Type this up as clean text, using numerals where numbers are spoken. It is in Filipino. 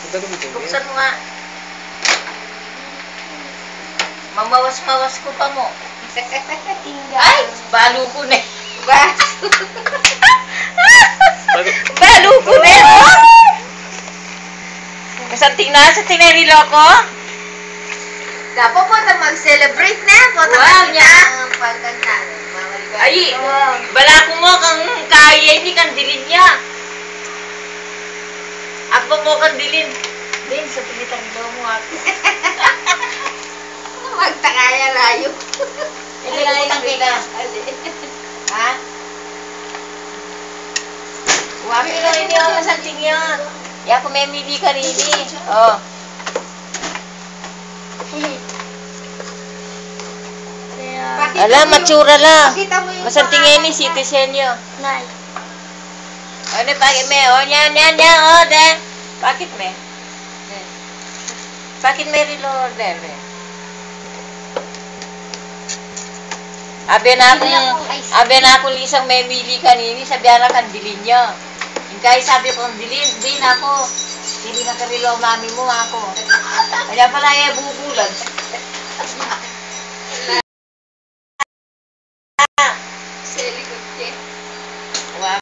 Buksan mo nga. Mamawas-mawas ko pa mo. Ay! Balo ko na. Balo ko na. Kasanting na sa tinarilo ko? Dapat po na mag-celebrate na. Wow, niya. Pagkanta. Ay, bala ko mo kang kaya, hindi kang dilin niya. Ako mo kang dilin. Din, sa pilitan daw mo ako. Magtakaya layo. Hindi ko lang kita. Ha? Waki lang hindi ako masanting yun. Ya, kung may mili ka rin eh. Oh. Alam, matsura lang. Masantingin ni citizen nyo. Ano, pakit me? O, yan, o, den. Pakit me? Pakit me rin, Lord, den. Abi na ako lisang may mili kanini, sabihan na kang dilin nyo. Yung kahit sabi ko, dilin ako. Hindi na karilo mami mo ako. Kaya pala bubulan.